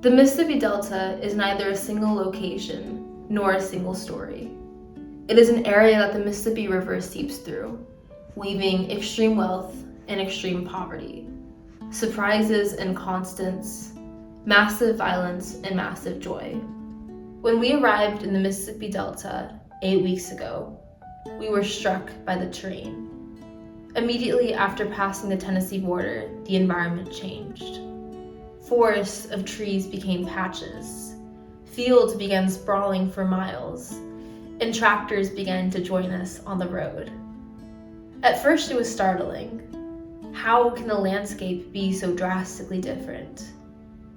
The Mississippi Delta is neither a single location nor a single story. It is an area that the Mississippi River seeps through, weaving extreme wealth and extreme poverty, surprises and constants, massive violence and massive joy. When we arrived in the Mississippi Delta 8 weeks ago, we were struck by the terrain. Immediately after passing the Tennessee border, the environment changed. Forests of trees became patches, fields began sprawling for miles, and tractors began to join us on the road. At first it was startling. How can the landscape be so drastically different?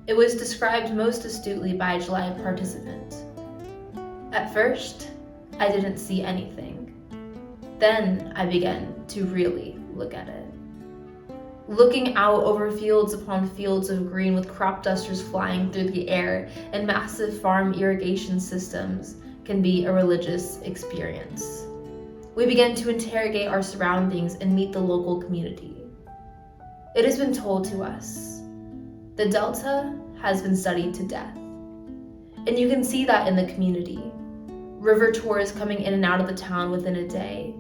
It was described most astutely by a July participant. At first, I didn't see anything. Then I began to really look at it. Looking out over fields upon fields of green with crop dusters flying through the air and massive farm irrigation systems can be a religious experience. We began to interrogate our surroundings and meet the local community. It has been told to us, the Delta has been studied to death. And you can see that in the community. River tours coming in and out of the town within a day.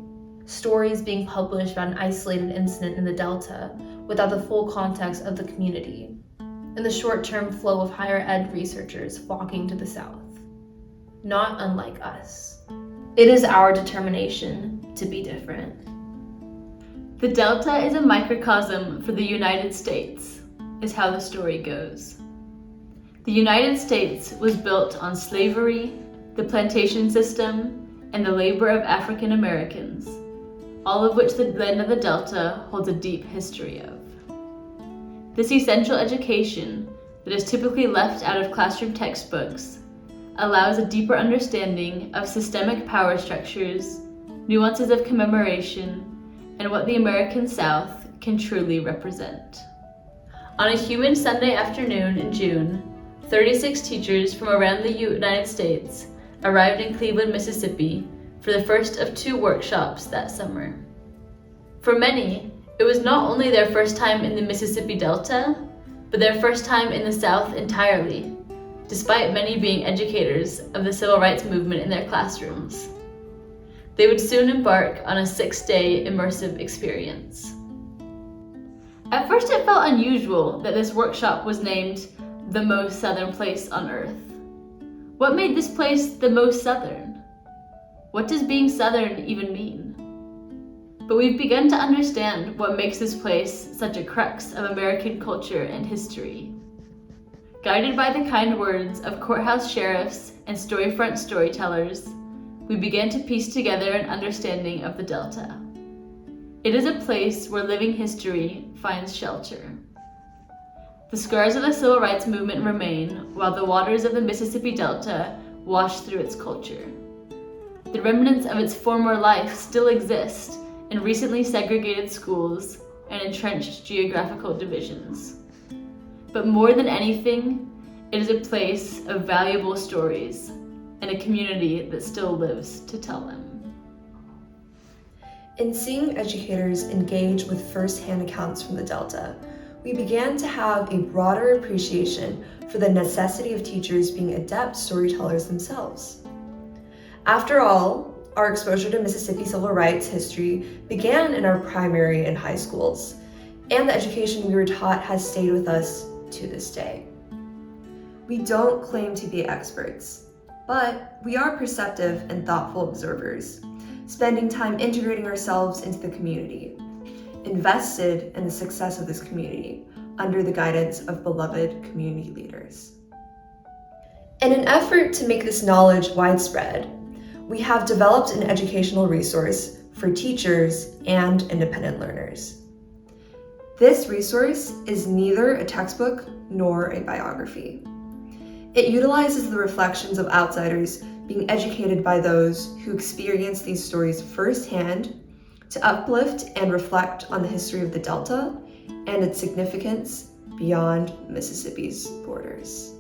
Stories being published about an isolated incident in the Delta without the full context of the community. And the short-term flow of higher ed researchers flocking to the South. Not unlike us. It is our determination to be different. The Delta is a microcosm for the United States, is how the story goes. The United States was built on slavery, the plantation system, and the labor of African Americans, all of which the land of the Delta holds a deep history of. This essential education that is typically left out of classroom textbooks allows a deeper understanding of systemic power structures, nuances of commemoration, and what the American South can truly represent. On a humid Sunday afternoon in June, 36 teachers from around the United States arrived in Cleveland, Mississippi for the first of 2 workshops that summer. For many, it was not only their first time in the Mississippi Delta, but their first time in the South entirely, despite many being educators of the civil rights movement in their classrooms. They would soon embark on a 6-day immersive experience. At first it felt unusual that this workshop was named the most southern place on earth. What made this place the most southern? What does being southern even mean? But we've begun to understand what makes this place such a crux of American culture and history. Guided by the kind words of courthouse sheriffs and storyfront storytellers, we began to piece together an understanding of the Delta. It is a place where living history finds shelter. The scars of the civil rights movement remain while the waters of the Mississippi Delta wash through its culture. The remnants of its former life still exist in recently segregated schools and entrenched geographical divisions. But more than anything, it is a place of valuable stories and a community that still lives to tell them. In seeing educators engage with first-hand accounts from the Delta, we began to have a broader appreciation for the necessity of teachers being adept storytellers themselves. After all, our exposure to Mississippi civil rights history began in our primary and high schools, and the education we were taught has stayed with us to this day. We don't claim to be experts, but we are perceptive and thoughtful observers, spending time integrating ourselves into the community, invested in the success of this community under the guidance of beloved community leaders. In an effort to make this knowledge widespread, we have developed an educational resource for teachers and independent learners. This resource is neither a textbook nor a biography. It utilizes the reflections of outsiders being educated by those who experience these stories firsthand to uplift and reflect on the history of the Delta and its significance beyond Mississippi's borders.